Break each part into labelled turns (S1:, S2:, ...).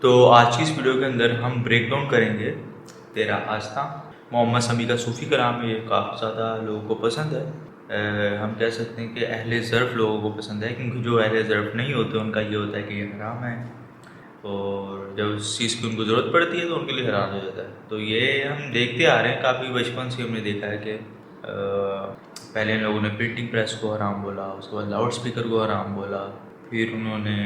S1: तो आज की इस वीडियो के अंदर हम ब्रेक डाउन करेंगे तेरा आस्था। मोहम्मद शमी का सूफ़ी कलाम ये काफ़ी ज़्यादा लोगों को पसंद है। हम कह सकते हैं कि अहले ज़र्फ़ लोगों को पसंद है, क्योंकि जो अहले ज़र्फ़ नहीं होते उनका ये होता है कि ये हराम है, और जब उस चीज़ की उनको ज़रूरत पड़ती है तो उनके लिए हराम हो जाता है। तो ये हम देखते आ रहे हैं, काफ़ी बचपन से हमने देखा है कि पहले इन लोगों ने प्रिंटिंग प्रेस को हराम बोला, उसके बाद लाउड स्पीकर को हराम बोला, फिर उन्होंने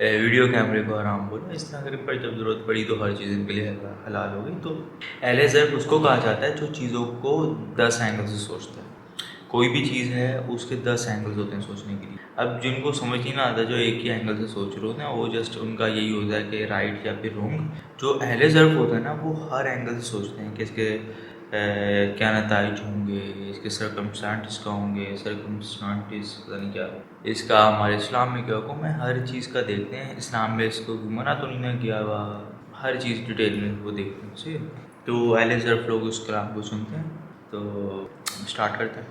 S1: वीडियो कैमरे को हराम बोला। इस तरह करके पर जब ज़रूरत पड़ी तो हर चीज़ इनके लिए हलाल हो गई। तो अहले ज़र्फ़ उसको कहा जाता है जो चीज़ों को 10 एंगल से सोचता है। कोई भी चीज़ है उसके 10 एंगल्स होते हैं सोचने के लिए। अब जिनको समझ नहीं ना आता, जो एक ही एंगल से सोच रहे होते हैं, वो जस्ट उनका यही होता है कि राइट या फिर रॉन्ग। जो अहले ज़र्फ़ होता है ना, वो हर एंगल से सोचते हैं कि इसके क्या नताइज होंगे, इसके सरकमस्टांटिस का होंगे, सरकमस्टांटिस पता नहीं क्या, इसका हमारे इस्लाम में क्या हुक्म है, हर चीज़ का देखते हैं। इस्लाम में इसको मना तो नहीं ना किया हुआ, हर चीज़ डिटेल में वो देखते हैं। ठीक है, तो अहले ज़र्फ़ लोग उस कलाम को सुनते हैं। तो स्टार्ट करते हैं।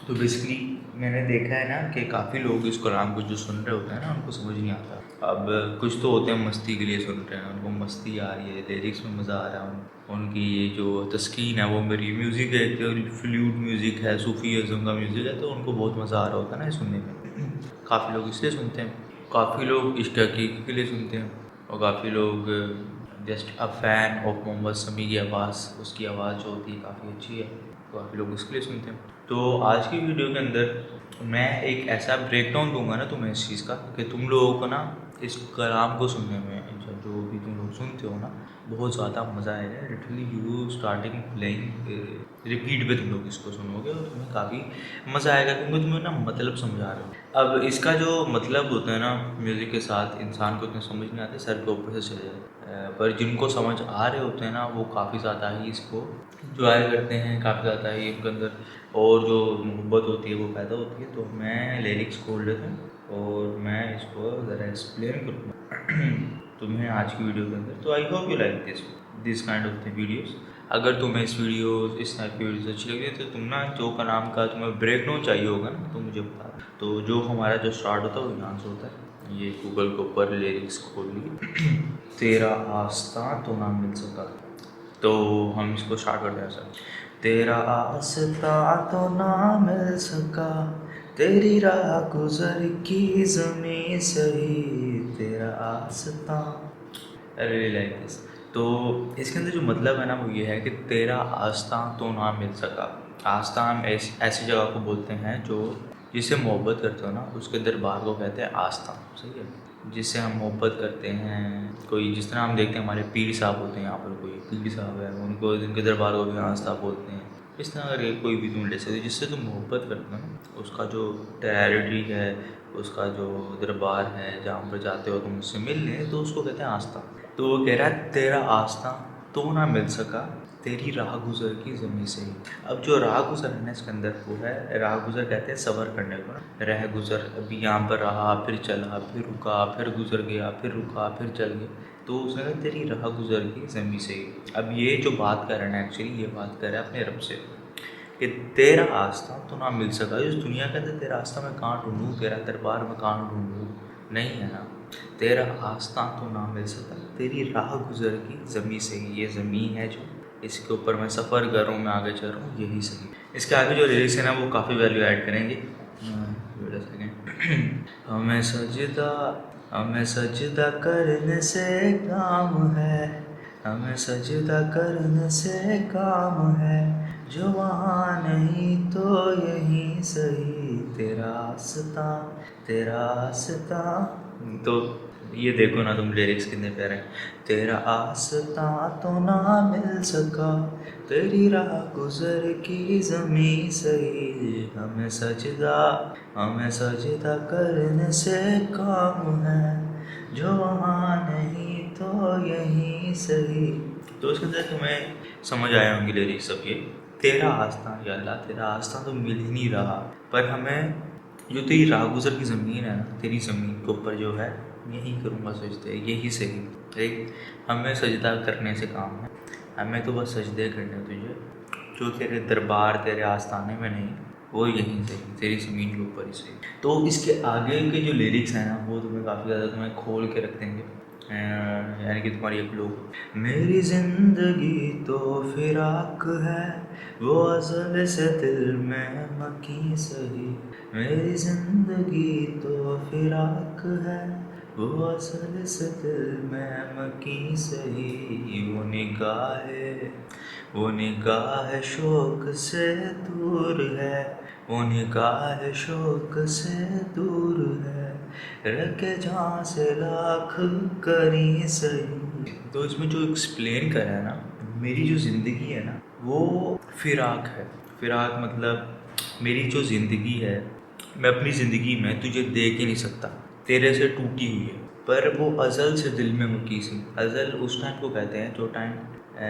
S1: तो बेसिकली मैंने देखा है ना कि काफ़ी लोग इस कलाम को जो सुन रहे होते हैं ना, उनको समझ नहीं आता। अब कुछ तो होते हैं मस्ती के लिए सुन रहे हैं, उनको मस्ती आ रही है, लिरिक्स में मज़ा आ रहा है, उनकी ये जो तस्कीन है वो मेरी म्यूज़िक है, फ्लूट म्यूज़िक है, सूफ़ीज़्म का म्यूज़िक है, तो उनको बहुत मज़ा आ रहा होता है ना ये सुनने में। काफ़ी लोग इसलिए सुनते हैं, काफ़ी लोग इश्क हकीकी के लिए सुनते हैं, और काफ़ी लोग just a fan of Mohammed Shami की आवाज़, उसकी आवाज़ जो होती है काफ़ी अच्छी है, काफ़ी लोग उसके लिए सुनते हैं। तो आज की वीडियो के अंदर मैं एक ऐसा ब्रेक डाउन दूंगा ना तुम्हें इस चीज़ का, कि तुम लोगों को ना इस कलाम को सुनने में, जो भी तुम लोग सुनते हो ना, बहुत ज़्यादा मज़ा आएगा। Literally you starting playing repeat पे तुम लोग इसको सुनोगे और तुम्हें काफ़ी मज़ा आएगा, क्योंकि तुम्हें ना मतलब समझा रहे हो। अब इसका जो मतलब होता है ना, म्यूज़िक के साथ इंसान को इतना समझ नहीं आता, सर के ऊपर से चले जाए, पर जिनको समझ आ रहे होते हैं ना, वो काफ़ी ज़्यादा ही इसको इंजॉय करते हैं, काफ़ी ज़्यादा ही इनके अंदर और जो मोहब्बत होती है वो पैदा होती है। तो मैं लिरिक्स खोल लेता हूँ और मैं इसको ज़रा एक्सप्लेन करूँगा तुम्हें आज की वीडियो के अंदर। तो आई hope you like this kind of the videos. अगर तुम्हें इस टाइप की वीडियोस अच्छी लगी तो तुम ना जो का नाम का तुम्हें ब्रेक डाउन चाहिए होगा ना, तो मुझे बता। तो जो हमारा जो स्टार्ट होता है वो यहाँ से होता है। ये गूगल के ऊपर लिरिक्स खोल ली तेरा आस्था तो ना मिल सका, तो हम इसको स्टार्ट करते हैं सर। तेरा आस्था तो ना मिल सका, तेरी राह गुजर की ज़मीं सही, तेरा आस्था। I really like this. तो इसके अंदर जो मतलब है ना वो ये है कि तेरा आस्था तो ना मिल सका। आस्था हम ऐसी जगह को बोलते हैं जो जिससे मोहब्बत करते हो ना, उसके दरबार को कहते हैं आस्था। सही है, जिससे हम मोहब्बत करते हैं। कोई जिस तरह हम देखते हैं हमारे पीर साहब होते हैं, यहाँ पर कोई पीर साहब है, उनको उनके दरबार को भी आस्था बोलते हैं। इस तरह अगर कोई भी तुम ले सकते हो जिससे तुम मोहब्बत करते हो ना, उसका जो टेरिटरी है, उसका जो दरबार है जहाँ पर जाते हो तुम उससे मिलने, तो उसको कहते हैं आस्था। तो वो कह रहा है तेरा आस्था तो ना मिल सका, तेरी राह गुज़र की ज़मीं से ही। अब जो राह गुज़र है ना इसके अंदर वो है, राह गुज़र कहते हैं सफ़र करने को ना, रह गुज़र, अभी यहाँ पर रहा, फिर चला, फिर रुका, फिर गुज़र गया, फिर रुका, फिर चल गया, तो उसने कहा तेरी राह गुज़र की ज़मीं से ही। अब ये जो बात कर रहा है ना, एक्चुअली ये बात कर रहा है अपने रब से, कि तेरा आस्था तो ना मिल सका। इस दुनिया के अंदर तेरा आस्था मैं कहाँ ढूंढूँ, तेरा दरबार में कहाँ ढूंढूँ, नहीं है ना। तेरा आस्था तो ना मिल सका, तेरी राह गुज़र की ज़मीं से ही। ये ज़मीन है जो इसके ऊपर मैं सफ़र कर रहा हूँ, मैं आगे चल रहा हूँ, यही सही। इसके आगे जो लिरिक्स है ना वो काफ़ी वैल्यू ऐड करेंगे। हमें सजदा करने से काम है, हमें सजदा करने से काम है, जो वहाँ नहीं तो यहीं सही, तेरा आस्था, तेरा आस्था। तो ये देखो ना तुम लिरिक्स कितने प्यारे हैं। तेरा आस्था तो ना मिल सका, तेरी राह गुज़र की ज़मीं सही, हमें सजदा करने से काम है, जो वहाँ नहीं तो यहीं सही। तो इसके अंदर तुम्हें समझ आए होंगे लिरिक्स सब ये। तेरा आस्था, या अल्लाह तेरा आस्था तो मिल ही नहीं रहा, पर हमें जो तेरी राह गुज़र की ज़मीन है ना, तेरी ज़मीन के ऊपर जो है, यही करूँगा सजदे, यही सही। ठीक, हमें सजदा करने से काम है, हमें तो बस सजदे करने तुझे, जो तेरे दरबार तेरे आस्थाने में नहीं, वो यहीं से तेरी ज़मीन के ऊपर ही सही। तो इसके आगे के जो लिरिक्स हैं ना वो तुम्हें काफ़ी ज़्यादा तुम्हें खोल के रख देंगे। यानी कि तुम्हारी एक लोग। मेरी ज़िंदगी तो फिराक है, वो अज़ल से दिल में मकी सही। मेरी ज़िंदगी तो फिराक है, वो अज़ल से दिल में मकी सही। वो निगाह शौक से दूर है, वो निगाह शौक से दूर है, रखे जहाँ से लाख करी सही। तो इसमें जो एक्सप्लेन करा है ना, मेरी जो ज़िंदगी है ना वो फिराक है। फिराक मतलब मेरी जो ज़िंदगी है, मैं अपनी ज़िंदगी में तुझे देख ही नहीं सकता, तेरे से टूटी हुई है, पर वो अज़ल से दिल में मुकी सी। अज़ल उस टाइम को कहते हैं जो टाइम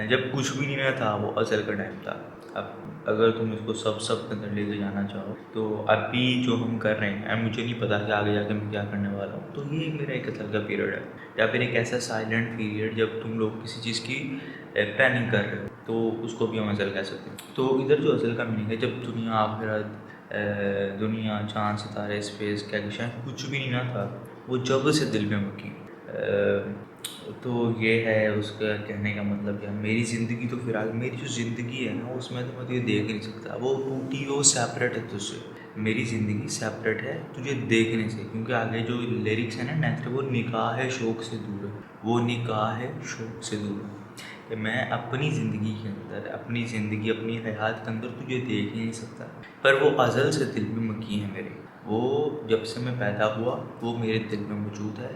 S1: जब कुछ भी नहीं था, वो अज़ल का टाइम था। अब अगर तुम इसको सब के अंदर लेके जाना चाहो तो अभी जो हम कर रहे हैं, मुझे नहीं पता कि आगे जाके मैं क्या करने वाला हूँ, तो ये मेरा एक असल का पीरियड है, या फिर एक ऐसा साइलेंट पीरियड जब तुम लोग किसी चीज़ की प्लानिंग कर रहे हो, तो उसको भी हम अज़ल कह सकते हैं। तो इधर जो अज़ल का मीनिंग है, जब दुनिया आखिरत, दुनिया चाँद सितारे स्पेस क्या शायद कुछ भी नहीं ना था, वो जब से दिल में मुकी। तो ये है उसका कहने का मतलब। या मेरी ज़िंदगी तो फिर आगे, मेरी जो ज़िंदगी है ना उसमें तो मैं तुझे देख ही नहीं सकता, वो टूटी, वो सेपरेट है तुझसे। मेरी ज़िंदगी सेपरेट है तुझे देखने से, क्योंकि आगे जो लिरिक्स है ना नेक्स्ट, वो निकाह है शौक से दूर है, वो निकाह है शौक से दूर है, कि मैं अपनी ज़िंदगी के अंदर, अपनी ज़िंदगी, अपनी हयात के अंदर तुझे देख ही नहीं सकता, पर वो अज़ल से दिल में मकी है मेरे। वो जब से मैं पैदा हुआ वो मेरे दिल में मौजूद है।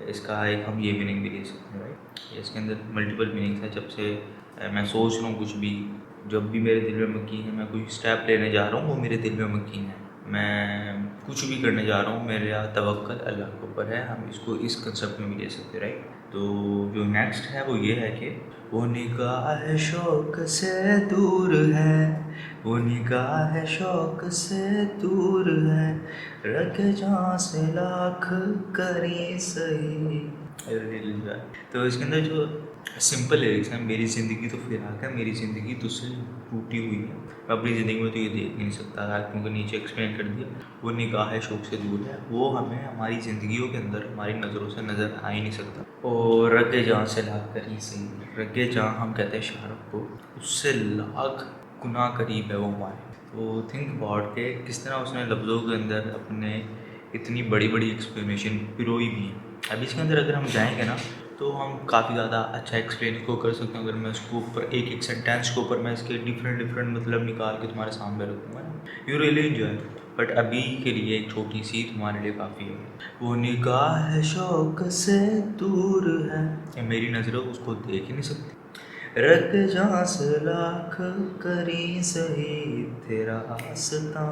S1: इसका एक हम ये मीनिंग भी ले सकते हैं, राइट। इसके अंदर मल्टीपल मीनिंग्स हैं। जब से मैं सोच रहा हूँ कुछ भी, जब भी मेरे दिल में मकी है, मैं कोई स्टेप लेने जा रहा हूँ, वो मेरे दिल में मकी है। मैं कुछ भी करने जा रहा हूँ, मेरे यहाँ तवक्कल अल्लाह के ऊपर है। हम इसको इस कंसेप्ट में भी ले सकते हैं, राइट। तो जो नेक्स्ट है वो ये है कि वो निगाह शौक से दूर है, वो निगाह शौक से दूर है, रख जहाँ से लाख करी सही। तो इसके अंदर जो सिंपल लिरिक्स हैं, मेरी ज़िंदगी तो फिराक है, मेरी ज़िंदगी तुझसे टूटी हुई है, मैं अपनी ज़िंदगी में तो ये देख नहीं सकता था, क्योंकि नीचे एक्सप्लेन कर दिया। वो निगाह शौक से दूर है, वो हमें हमारी ज़िंदगियों के अंदर हमारी नज़रों से नज़र आ ही नहीं सकता। और रगे जहाँ से लाख करी सही, रगे जहाँ हम कहते हैं शाहरुख को, उससे लाख गुना करीब है वो हमारे। तो थिंक अबाउट के किस तरह उसने लफ्ज़ों के अंदर अपने इतनी बड़ी बड़ी एक्सप्लेनेशन पिरोई भी है। अब इसके अंदर अगर हम जाएंगे ना तो हम काफ़ी ज़्यादा अच्छा एक्सप्लेन को कर सकते हैं। अगर मैं उसको ऊपर एक एक सेंटेंस के ऊपर मैं इसके डिफरेंट मतलब निकाल के तुम्हारे सामने रखूँगा ना, यू रियली एंजॉय। बट अभी के लिए एक छोटी सी तुम्हारे लिए काफ़ी है। वो निगाह शौक से दूर है, मेरी नज़रों उसको देख ही नहीं सकती, रग जहाँ से लाख करी सही तेरा आस्था।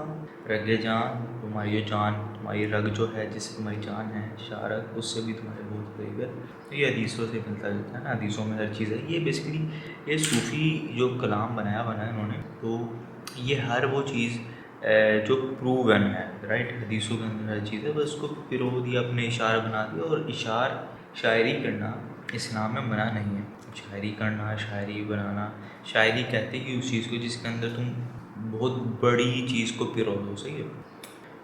S1: रगे जान, तुम्हारी जो जान, तुम्हारी रग जो है जिससे तुम्हारी जान है, शारक उससे भी तुम्हारे बहुत करीब है। तो ये हदीसों से मिलता जुलता है ना, हदीसों में हर चीज़ है। ये बेसिकली ये सूफ़ी जो कलाम बनाया इन्होंने, तो ये हर वो चीज़ जो प्रूवन है, राइट। हदीसों के अंदर हर चीज़ है, बस उसको पिरो दिया, अपने इशारा बना दिया। और शायरी करना इस्लाम में मना नहीं है। शायरी करना, शायरी बनाना, शायरी कहते ही उस चीज़ को जिसके अंदर तुम बहुत बड़ी चीज़ को पिरो दो, सही है।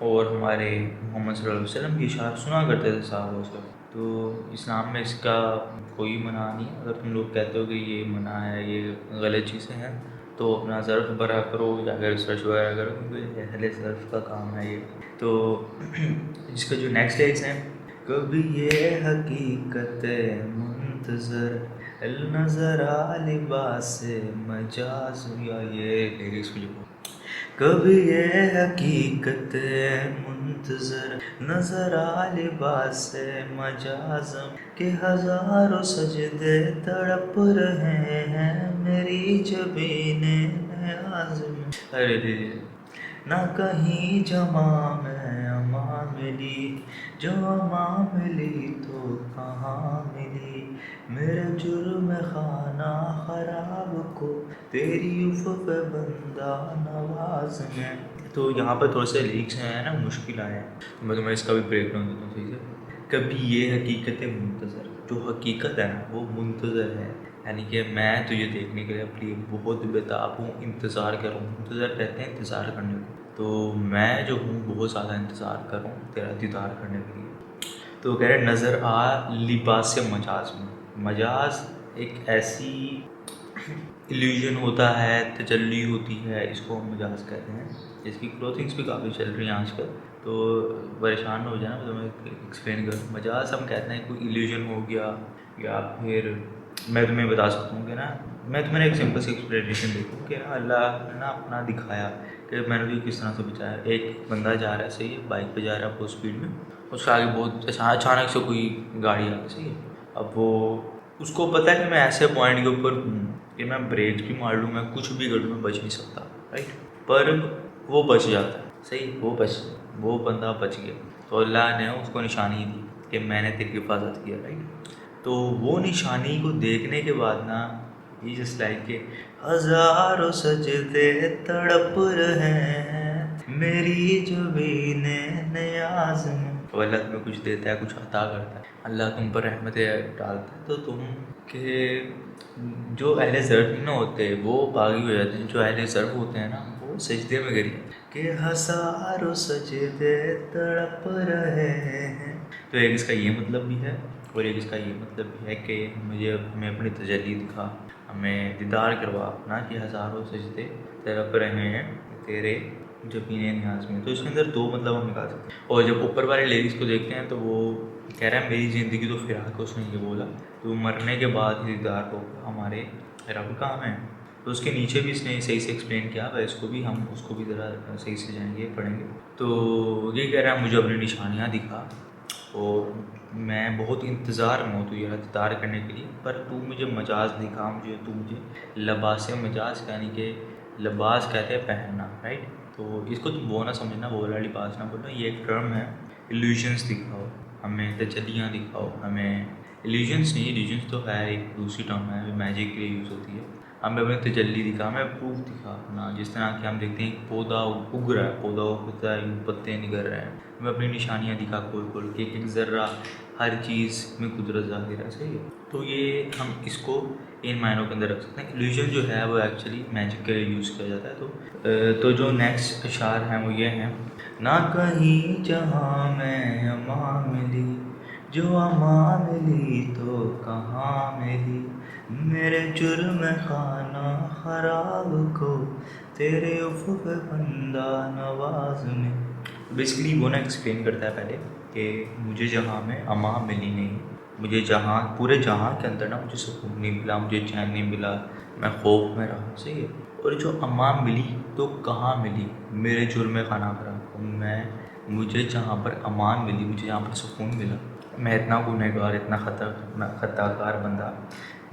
S1: और हमारे मोहम्मद सल्लल्लाहु अलैहि वसल्लम की इशार सुना करते थे साहबों से। तो इस्लाम में इसका कोई मना नहीं है। अगर तुम लोग कहते हो कि ये मना है, ये गलत चीज़ें हैं, तो अपना ज़र्फ़ भरा करो या अगर रिसर्च वगैरह करो, क्योंकि अहले ज़र्फ़ का काम है ये। तो इसका जो नेक्स्ट लिरिक्स है, कभी ये हकीकत मुंतज़र नज़र आ लिबास मजाज, या ये लिरिक्स मुझे कभी ये हकीकत मुंतज़र नज़र आ लिबास मजाज़म के हज़ारों सजदे तड़प रहे हैं मेरी जबीने आज़म। अरे ना कहीं जमा में अमा मिली, जो अमा मिली तो कहाँ मिली, मेरे जुर्म खाना ख़राब को तेरी उफ़ पे बंदा नवाज में। तो यहाँ पर थोड़े से लिरिक्स हैं ना, मुश्किल आए हैं, तो मैं तुम्हें इसका भी ब्रेक डाउन देता हूँ सही से। कभी ये हकीकत मुंतज़र, जो हकीकत है ना वो मुंतज़र है, यानी कि मैं तुझे देखने के लिए अपनी बहुत बेताब हूँ, इंतज़ार कर रहा हूँ। मुंतज़र कहते हैं इंतज़ार करने को, तो मैं जो हूँ बहुत ज़्यादा इंतज़ार कर रहा हूँ तेरा दीदार करने के लिए। तो कह रहे नज़र आ लिबास मजाज में, मजाज एक ऐसी इल्यूजन होता है, तजल्ली होती है, इसको हम मजाज कहते हैं। इसकी क्लोथिंग्स भी काफ़ी चल रही हैं आजकल, तो परेशान हो जाना तो मैं एक्सप्लेन करूँ। मजाज हम कहते हैं कोई इल्यूजन हो गया, या फिर मैं तुम्हें बता सकता हूँ कि ना, मैं तुम्हें एक सिंपल सी एक्सप्लेनेशन देखूँ कि ना अल्लाह ने ना अपना दिखाया कि मैंने तुझे किस तरह से बचाया। एक बंदा जा रहा है, सही है, बाइक पे जा रहा है बहुत स्पीड में, उसके आगे बहुत अचानक से कोई गाड़ी आ गई, सही है। अब वो उसको पता है कि मैं ऐसे पॉइंट के ऊपर हूँ कि मैं ब्रेक भी मार लूँ, मैं कुछ भी कर लूँ, मैं बच नहीं सकता, राइट। पर वो बच जाता है, सही, वो बंदा बच गया, तो अल्लाह ने उसको निशानी दी कि मैंने तेरी हिफाजत किया, राइट। तो वो निशानी को देखने के बाद ना, ये जस्ट लाइक के हजारों सजदे तड़प रहे हैं मेरी जुबीने नियाज में। तो अल्लाह तुम्हें कुछ देता है, कुछ अता करता है, अल्लाह तुम पर रहमतें डालता है, तो तुम के जो अहले ज़र्फ़ ना होते वो बागी हो जाते हैं, जो अहले ज़र्फ़ होते हैं ना वो सजदे में गिर के हज़ारों सजदे तड़प रहे हैं। तो एक इसका ये मतलब भी है, और एक इसका ये मतलब भी है कि हमें अपनी तजल्ली दिखा, हमें दीदार करवा अपना, कि हज़ारों सजदे तड़प रहे हैं तेरे जबीने नियाज में। तो इसके अंदर दो मतलब हम निकाल सकते हैं। और जब ऊपर वाले लिरिक्स को देखते हैं तो वो कह रहा है मेरी ज़िंदगी तो फिराक है, उसने ये बोला, तो मरने के बाद ही दीदार होगा हमारे रब का हमें। तो उसके नीचे भी इसने सही से एक्सप्लेन किया है, इसको भी हम उसको भी ज़रा सही से जाएंगे, पढ़ेंगे। तो ये कह रहा है मुझे अपनी निशानियाँ दिखा, और मैं बहुत इंतज़ार में हूँ तुझे दीदार करने के लिए, पर तू मुझे मजाज दिखा, तू मुझे लबास मजाज, यानी कि लिबास कहते हैं पहनना, राइट। तो इसको तुम वो ना समझना, वो वाला लिबास ना बोलना, ये एक टर्म है। इल्यूजन्स दिखाओ हमें, तजल्लियाँ दिखाओ हमें, इल्यूजन्स नहीं, इल्यूजन्स तो है एक दूसरी टर्म है जो मैजिक के लिए यूज़ होती है। हमें अपनी तजल्ली दिखा, हमें प्रूफ दिखा अपना। जिस तरह कि हम देखते हैं एक पौधा उग रहा है, पौधा उगता है, पत्ते निकल रहे हैं, हमें अपनी निशानियाँ दिखा खोल खोल के, एक ज़र्रा हर चीज़ में कुदरत ज़ाहिर है, सही है। तो ये हम इसको इन मायनों के अंदर रख सकते हैं। इल्यूजन जो है वो एक्चुअली मैजिक के लिए यूज़ किया जाता है। तो जो नेक्स्ट अशार हैं वो ये हैं, ना कहीं जहाँ मैं अमा मिली, जो अमा मिली तो कहाँ मिली, मेरे जुर्म खाना ख़राब को तेरे उफ़्क़ बंदा नवाज में। बेसिकली वो ना एक्सप्लेन करता है पहले कि मुझे जहाँ में अमा मिली नहीं, मुझे जहाँ पूरे जहाँ के अंदर ना मुझे सुकून नहीं मिला, मुझे चैन नहीं मिला, मैं खौफ में रहा, सही है। और जो अमा मिली तो कहाँ मिली, मेरे जुर्म खाना खराब, मुझे जहाँ पर अमान मिली, मुझे जहाँ पर सुकून मिला, मैं इतना गुनहगार, इतना खताकार बंदा,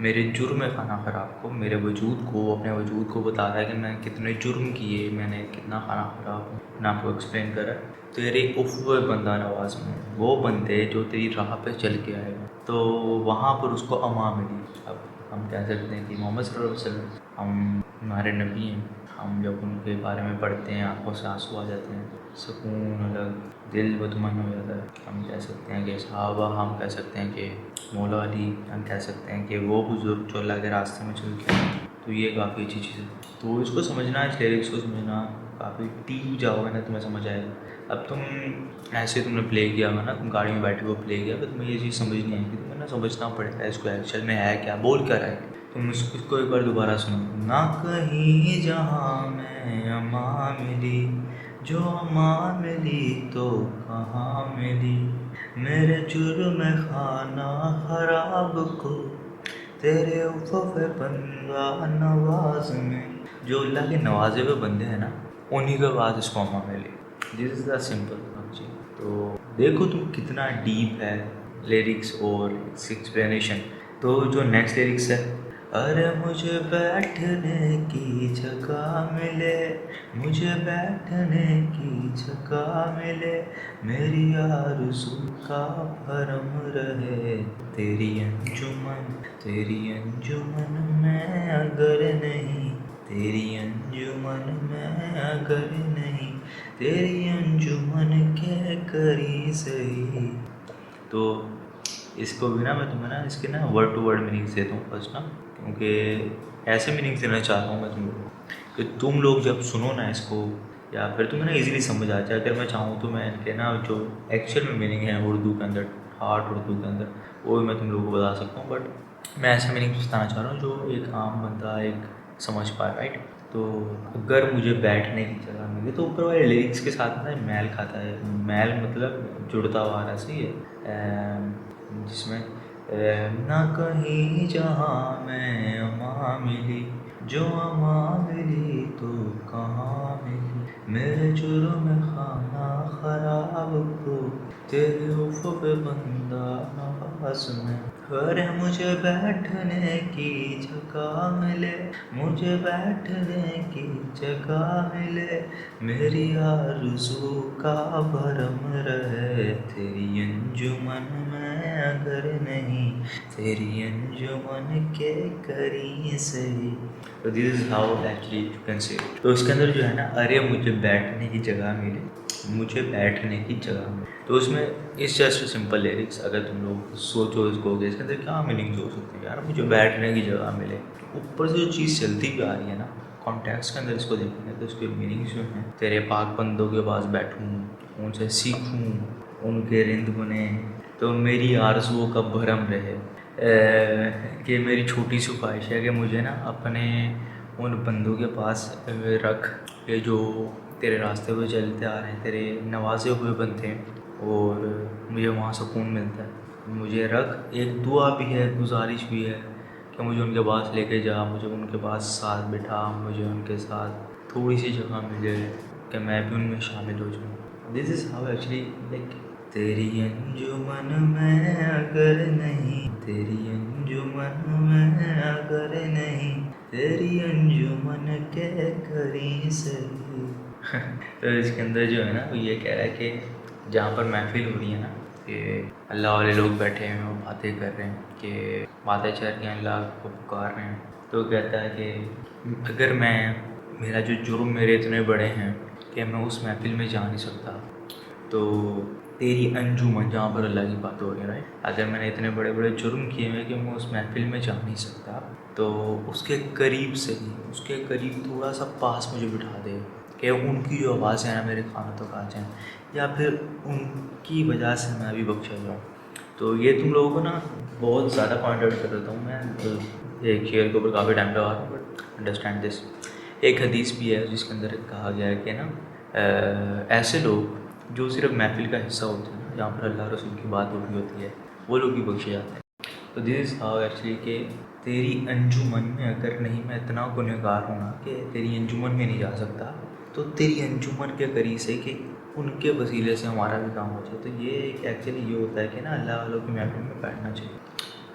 S1: मेरे जुर्म खाना ख़राब को, मेरे वजूद को, अपने वजूद को बता रहा है कि मैंने कितने जुर्म किए, मैंने कितना खाना ख़राब अपने आपको एक्सप्लेन करा। तेरे उफ़्क़ बंदा नवाज में, वो बंदे जो तेरी राह पे चल के आएगा, तो वहाँ पर उसको अमा मिली। अब हम कह सकते हैं कि मोहम्मद सल्लल्लाहु अलैहि वसल्लम हम हमारे नबी हैं, हम जब उनके बारे में पढ़ते हैं आँखों से आंसू आ जाते हैं, सुकून अलग, दिल बदमन हो जाता है। हम कह सकते हैं कि सहाबा, हम कह सकते हैं कि मौला अली, हम कह सकते हैं कि वो बुज़ुर्ग जो अल्लाह के रास्ते में चल के आए। तो ये काफ़ी अच्छी चीज़ है। तो इसको समझना, इस लिरिक्स को समझना, काफ़ी डीप जाओगे ना तुम्हें समझ आएगा। अब तुम ऐसे तुमने प्ले किया होगा ना, तुम गाड़ी में बैठे हुए प्ले किया, तो तुम्हें ये चीज़ समझ नहीं आएगी, तुम्हें ना समझना पड़ेगा इसको एक्चुअल में है क्या, बोल क्या रहा है। तुम इसको एक बार दोबारा सुनो। ना कहीं जहाँ मैं अमा मिली, जो अमा मिली तो कहाँ मिली, मेरे जुर्म खाना ख़राब को तेरे उफ़्क़ बंदा नवाज में। जो अल्लाह के नवाजे हुए बंदे हैं ना, उन्हीं के बाद इसको अमा मिली। दिस इज़ द सिंपल चीज़। तो देखो तुम कितना डीप है लिरिक्स और एक्सप्लेनेशन। तो जो नेक्स्ट लिरिक्स है, अरे मुझे बैठने की जगह मिले, मुझे बैठने की जगह मिले, मेरी आरज़ू का भरम रहे, तेरी अंजुमन में अगर नहीं, तेरी अंजुमन में अगर नहीं, तेरी अंजुमन के करी सही। तो इसको भी ना मैं तुम्हें ना इसके ना वर्ड टू वर्ड मीनिंग्स देता हूँ फर्स्ट ना, क्योंकि ऐसे मीनिंग्स देना चाह रहा हूँ मैं तुम लोग कि तुम लोग जब सुनो ना इसको, या फिर तुम्हें ना इजीली समझ आ जाए। अगर मैं चाहूँ तो मैं इनके ना जो एक्चुअल में मीनिंग है उर्दू के अंदर, हार्ड उर्दू के अंदर, वो भी मैं तुम लोगों को बता सकता हूँ, बट मैं ऐसा मीनिंग बताना चाह रहा हूँ जो एक आम बंदा एक समझ पाए, राइट। तो अगर मुझे बैठने की जगह मिली तो ऊपर वाले लिरिक्स के साथ ना मैल खाता है, मैल मतलब जुड़ता हुआ आ रहा, सही है। जिसमें ना कहीं जहाँ मैं अम्मा मिली, जो अम्मा मिली तो कहाँ मिली, मेरे जुर्म खाना खराब को तेरे उफ़ पे बंदा नवाज में। अरे मुझे बैठने की जगह मिले, मुझे बैठने की जगह मिले, मेरी आरज़ू का भरम रहे तेरी अंजुमन में अगर नहीं, तेरी अंजुमन के करीं सही। तो this is how actually you can say. तो इसके अंदर जो है ना, अरे मुझे बैठने की जगह मिले, मुझे बैठने की जगह मिले, तो उसमें इस जस्ट सिंपल लिरिक्स अगर तुम लोग सोचो इसको कि इसके अंदर क्या मीनिंग्स हो सकते हैं यार, मुझे बैठने की जगह मिले। तो ऊपर से जो चीज़ चलती भी आ रही है ना, कॉन्टेक्स्ट के अंदर इसको देखेंगे तो इसके मीनिंग्स जो हैं, तेरे पाक बंदों के पास बैठूं, उनसे सीखूं, उनके रिंद बने, तो मेरी आरज़ुओं का भरम रहे। कि मेरी छोटी सी ख्वाहिश है कि मुझे ना अपने उन बंदों के पास रख के जो तेरे रास्ते पे चलते आ रहे हैं, तेरे नवाजे हुए बनते हैं और मुझे वहाँ सुकून मिलता है। मुझे रख, एक दुआ भी है, गुजारिश भी है कि मुझे उनके पास लेके जा, मुझे उनके पास साथ बिठा, मुझे उनके साथ थोड़ी सी जगह मिले कि मैं भी उनमें शामिल हो जाऊँ। This is how actually like, तेरी अंजुमन में अगर नहीं, तेरी अंजुमन में अगर नहीं, तेरी अंजुमन के करीं सही। तो इसके अंदर जो है ना, वो ये कह रहा है कि जहाँ पर महफिल हो रही है ना, कि अल्लाह वाले लोग बैठे हैं और बातें कर रहे हैं, कि बातें चल रही हैं, अल्लाह को पुकार रहे हैं, तो कहता है कि अगर मैं, मेरा जो जुर्म मेरे इतने बड़े हैं कि मैं उस महफिल में जा नहीं सकता, तो तेरी अंजुमन, जहाँ पर अल्लाह की बात हो रही है, राइट, अगर मैंने इतने बड़े बड़े जुर्म किए हैं कि मैं उस महफिल में जा नहीं सकता, तो उसके करीब से ही, उसके करीब थोड़ा सा पास मुझे बिठा दे कि उनकी जो आवाज़ है ना मेरे कानों तक आ जाएँ, या फिर उनकी वजह से मैं अभी बख्शा जाऊँ। तो ये तुम लोगों को ना बहुत ज़्यादा पॉइंट आउट कर देता हूँ मैं, एक शेयर के ऊपर काफ़ी टाइम लगा रहा हूँ, बट अंडरस्टैंड दिस। एक हदीस भी है जिसके अंदर कहा गया है कि ना, ऐसे लोग जो सिर्फ महफिल का हिस्सा होते हैं ना, जहाँ पर अल्लाह रसूल की बात हो रही होती है, वो लोग भी बख्शे जाते हैं। तो दिस इज़ हाउ एक्चुअली कि तेरी अंजुमन में अगर नहीं, मैं इतना गुनहगार हूँ ना कि तेरी अंजुमन में नहीं जा सकता, तो तेरी अंजुमन के करीब से कि उनके वसीले से हमारा भी काम हो जाए। तो ये एक्चुअली ये होता है कि ना, अल्लाह वालों की महफिल में बैठना चाहिए,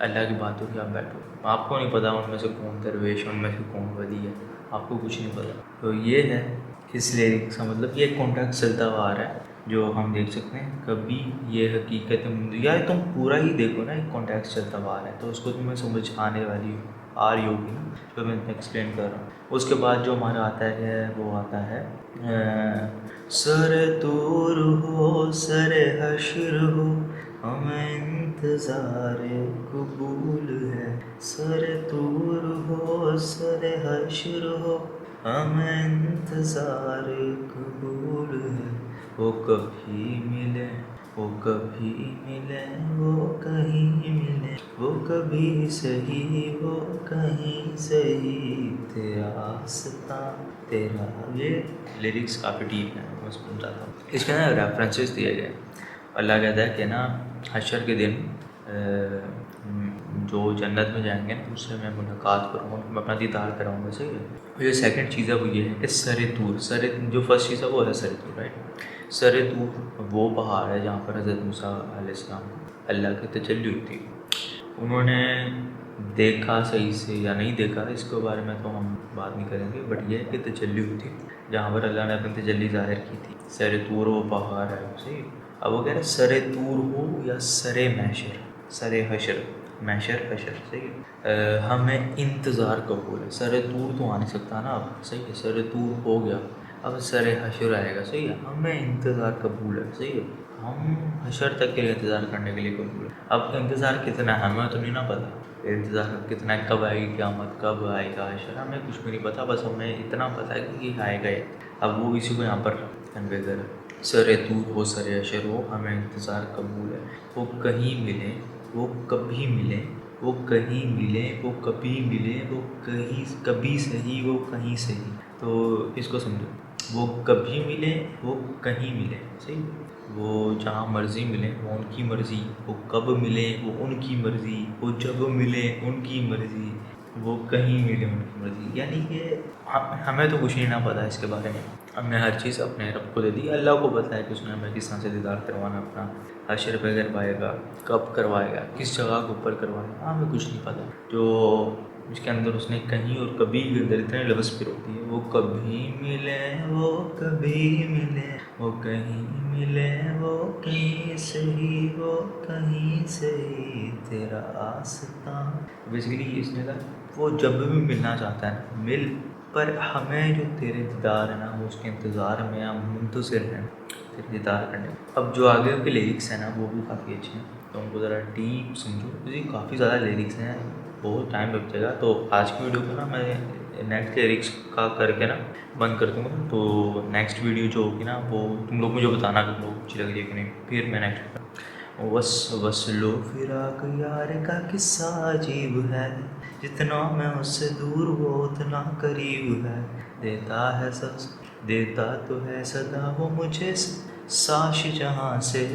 S1: अल्लाह की बात हो कि आप बैठो, आपको नहीं पता उनमें से कौन दरवेश, उनमें से कौन वली है, आपको कुछ नहीं पता। तो ये है इस लिरिक्स का मतलब, ये कॉन्टेक्ट चलता हुआ आ रहा है जो हम देख सकते हैं। कभी ये हकीकत या तुम पूरा ही देखो ना, एक कॉन्टेक्स्ट चलता हुआ आ रहा है, तो उसको तुम्हें समझ आने वाली आ रही होगी ना, जो मैं एक्सप्लेन कर रहा हूँ। उसके बाद जो हमारा आता है वो आता है सर दूर हो सर हश्र हो, हमें इंतज़ार कबूल है, सर दूर हो सर हश्र हो, हमें इंतज़ार कबूल है। वो कभी मिले, वो कभी मिले, वो कहीं मिले, वो कभी सही, वो कहीं सही, तेरा आस्था तेरा। ये लिरिक्स काफ़ी डीप हैं, मैं समझाता हूँ। इसके ना रेफरेंसेस दिए गए। अल्लाह कहता है कि ना, हशर के दिन जो जन्नत में जाएंगे ना, उससे मैं मुलाकात करूँगा, मैं अपना दीदार कराऊँगा, सही है। और जो सेकंड चीज़ है वो ये है कि सरे तूर, सरे जो फर्स्ट चीज़ है वो है सरे तूर, राइट। सरे तूर वो पहाड़ है जहाँ पर हज़रत मूसा अलैहिस्सलाम अल्लाह की तजल्ली हुई थी। उन्होंने देखा सही से या नहीं देखा, इसके बारे में तो हम बात नहीं करेंगे, बट ये है कि तजल्ली हुई थी जहाँ पर अल्लाह ने अपनी तजल्ली ज़ाहिर की थी। सरे तूर वो पहाड़ है, सही। अब वो कह रहे सरे तूर हो या सरे महशर, सरे हशर, महशर हशर, सही है। हमें इंतज़ार कबूल है। सरे तूर तो आ नहीं सकता ना अब, सही है, सरे तूर हो गया, अब सरे हशर आएगा, सही है। हमें इंतज़ार कबूल है, सही है, हम हशर तक के लिए इंतज़ार करने के लिए कबूल है। अब इंतज़ार कितना है हमें तो नहीं ना पता, इंतज़ार कितना है, कब आएगी क़यामत, कब आएगा हशर, हमें कुछ भी नहीं पता, बस हमें इतना पता है कि आएगा ये। अब वो इसी को यहाँ पर कन्वे कर, सरे तूर हो सरे हशर हो, हमें इंतज़ार कबूल है, वो कहीं मिले, वो कभी मिले, वो कहीं मिले, वो कभी मिले, वो कहीं कभी सही, वो कहीं सही। तो इसको समझो, वो कभी मिले, वो कहीं मिले, सही। वो जहाँ मर्जी मिले वो उनकी मर्जी, वो कब मिले वो उनकी मर्जी, वो जब मिले उनकी मर्जी, वो कहीं मिले उनकी मर्जी। यानी कि हमें तो कुछ नहीं ना पता इसके बारे में, हमने हर चीज़ अपने रब को दे दी। अल्लाह को पता है कि उसने हमें किस तरह से दीदार करवाना, अपना हशर पे करवाएगा, कब करवाएगा, किस जगह के ऊपर करवाएगा, हमें कुछ नहीं पता। जो उसके अंदर उसने कहीं और कभी के अंदर इतने लफ्ज़ फिर होती है, वो कभी मिले, वो कभी मिले, वो कहीं मिले, वो कहीं सही, वो कहीं सही तेरा आस्था। बेसिकली इसने कहा वो जब भी मिलना चाहता है ना मिल, पर हमें जो तेरे दीदार है ना वो उसके इंतज़ार में हम मुंतज़िर हैं तेरे दीदार करने। अब जो आगे के लिरिक्स हैं ना वो भी काफ़ी अच्छे हैं, तो उनको ज़रा डीप समझो, क्योंकि काफ़ी ज़्यादा लिरिक्स हैं, बहुत टाइम लग जाएगा। तो आज की वीडियो को ना मैं नेक्स्ट लिरिक्स का करके ना बंद कर दूँगा। तो नेक्स्ट वीडियो जो होगी ना वो तुम लोग मुझे बताना कि तुम लोग अच्छी लग रही है कि नहीं, फिर मैं नेक्स्ट वसलो फिराक यार का किस्सा अजीब है, जितना मैं उससे दूर वो उतना करीब है, देता तो है सदा वो मुझे साश जहाँ से,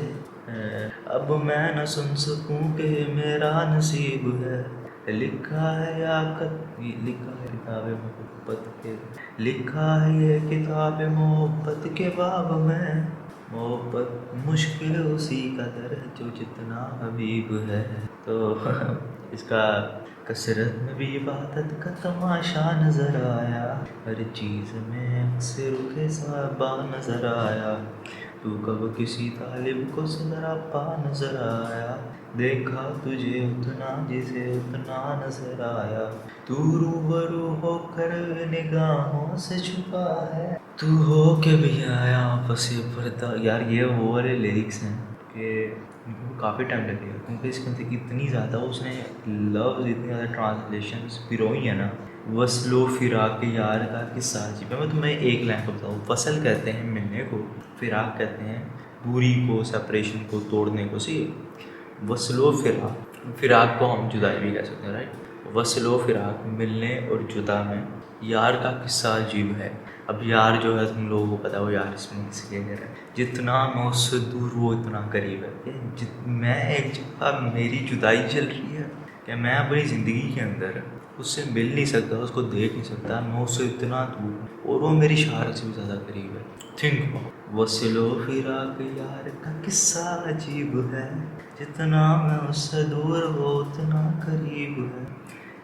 S1: अब मैं न सुन सकूं कि मेरा नसीब है, लिखा है किताब मोहब्बत के, लिखा है ये किताब मोहब्बत के बाब में, मोहब्बत मुश्किल उसी कदर है जो जितना हबीब है। तो इसका कसरत में भी इबादत का तमाशा नज़र आया, हर चीज़ में अक्सर रुखे साहबा नज़र आया, तू कब किसी तालिब को सरापा नज़र आया, देखा तुझे उतना जिसे उतना नज़र आया, तू रूबरू होकर निगाहों से छुपा है, तू हो के भी आया पसे पर्दा। यार ये वो वाले लिरिक्स हैं कि इनको काफ़ी टाइम लगेगा, क्योंकि इसके अंदर इतनी ज़्यादा उसने लव्स, इतनी ज़्यादा ट्रांसलेशन पिरोई है ना। वसलो फिराक यार का किस्सा अजीब है। मैं तुम्हें एक लाइन को बताऊँ, वसल कहते हैं मिलने को, फिराक कहते हैं दूरी को, सेपरेशन को, तोड़ने को। सी वसलो फिराक को हम जुदाई भी कह सकते हैं, राइट। वसलो फिराक मिलने और जुदा में, यार का किस्सा अजीब है। अब यार जो है तुम लोगों को पता है वो यार इसमें इसलिए कह रहा है, जितना मैं उससे दूर वो इतना करीब है। मैं एक जगह मेरी जुदाई चल रही है कि मैं अपनी ज़िंदगी के अंदर उससे मिल नहीं सकता, उसको देख नहीं सकता, मैं उससे इतना दूर और वो मेरी शहारत से भी ज़्यादा करीब है। थिंक वसलो फिराक यार का किस्सा अजीब है, जितना मैं उससे दूर वो उतना करीब है,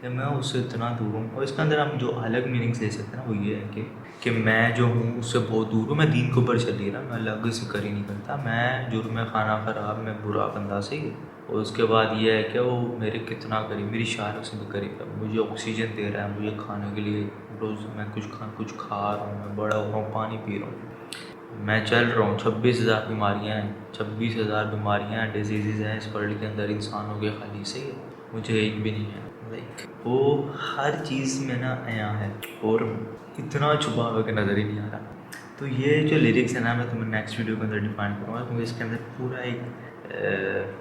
S1: कि मैं उससे इतना दूर हूँ। और इसके अंदर हम जो अलग मीनिंग्स ले सकते हैं ना वो ये है कि मैं जो हूँ उससे बहुत दूर हूँ, मैं दीन के ऊपर चली ना, मैं अलग से कर ही नहीं करता, मैं जुर्म खाना ख़राब, मैं बुरा बंदा से। और उसके बाद ये है कि वो मेरे कितना करीब, मेरी शायरों से भी करीब है, मुझे ऑक्सीजन दे रहा है, मुझे खाने के लिए रोज़ मैं कुछ खा रहा हूँ, मैं बड़ा हो रहा हूँ, पानी पी रहा हूँ, मैं चल रहा हूँ। 26,000 बीमारियाँ हैं, 26,000 बीमारियाँ डिजीज़ हैं इस वर्ल्ड के अंदर इंसानों के खाली से, मुझे एक भी नहीं है। लाइक वो हर चीज़ में ना आया है और इतना छुपा हुआ कि नज़र ही नहीं आ रहा। तो ये जो लिरिक्स है ना मैं तुम्हें नेक्स्ट वीडियो के अंदर डिफाइन करूँगा, क्योंकि इसके अंदर पूरा एक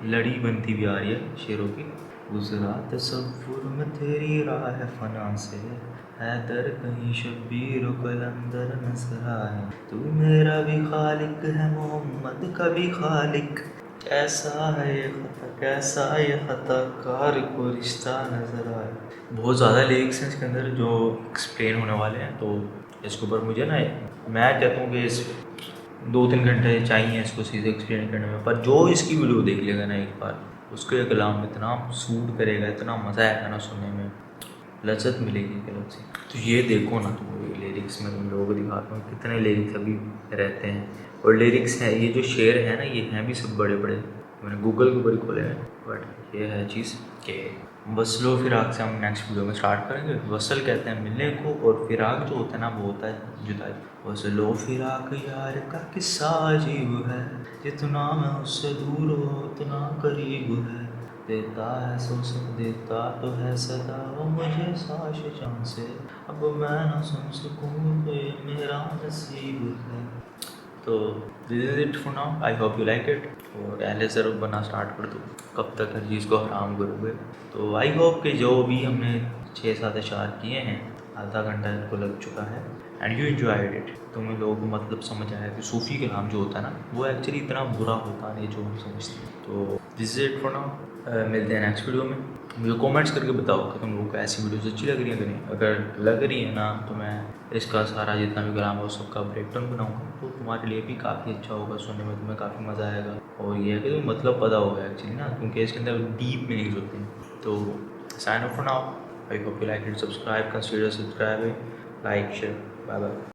S1: लड़ी बनती भी आ रही है शेरों की। गुजरा तसव्वुर में तेरी राह फना से, हैदर कहीं शब्बीर कलंदर नजर आए, तू मेरा भी खालिक है मोहम्मद का भी खालिक, कैसा है ये खता, कैसा ये खता कार को रिश्ता नज़र आए। बहुत ज़्यादा लिरिक्स हैं इसके अंदर जो एक्सप्लेन होने वाले हैं, तो इसके ऊपर मुझे ना मैं कहता हूँ कि इस 2-3 घंटे चाहिए इसको सीधे एक्सप्लेन करने में, पर जो इसकी वीडियो देख लेगा ना एक बार, उसके कलाम इतना सूट करेगा, इतना मज़ा आएगा ना सुनने में, लज्जत मिलेगी एक अलग से। तो ये देखो ना तुम, ये लिरिक्स में तुम लोगों को दिखाता हूँ कितने लिरिक्स अभी रहते हैं। और लिरिक्स हैं, ये जो शेर है ना ये हैं भी सब बड़े बड़े, मैंने गूगल के ऊपर ही खोले हैं, बट ये है चीज़ के वसलो फिराक से हम नेक्स्ट वीडियो में स्टार्ट करेंगे। वसल कहते हैं मिलने को, और फिराक जो होता है ना वो होता है जुदाई। वसलो फिराक यार का किस्सा अजीब है, जितना मैं उससे दूर हो उतना करीब है, देता है सो सब देता तो है सदा वो मुझे साश जान से, अब मैं ना सुन सकूँ तो ये मेरा नसीब है। तो this is it for now, I hope you like it. और अहले ज़रूर बनना स्टार्ट कर दो। कब तक हर चीज़ को हराम करोगे। तो आई होप कि जो भी हमने 6-7 अशार किए हैं, आधा घंटा इनको लग चुका है एंड यू एंजॉयड इट। तुम्हें लोगों को मतलब समझ आया कि सूफ़ी कलाम जो होता है ना, वो एक्चुअली इतना बुरा होता नहीं जो हम समझते हैं। तो this is it for now. मिलते हैं नेक्स्ट वीडियो में। मुझे कमेंट्स करके बताओ कि तुम लोगों को ऐसी वीडियोस अच्छी लग रही है कि नहीं। अगर लग रही है ना तो मैं इसका सारा जितना भी ग्राम है उस सबका ब्रेकडाउन बनाऊंगा, तो तुम्हारे लिए भी काफ़ी अच्छा होगा, सुनने में तुम्हें काफ़ी मज़ा आएगा। और ये है कि तुम्हें मतलब पता होगा एक्चुअली ना, क्योंकि इसके अंदर डीप मीनिंग्स होते हैं। तो sign off for now. I hope you like it. Subscribe, consider subscribing, like, share. Bye bye.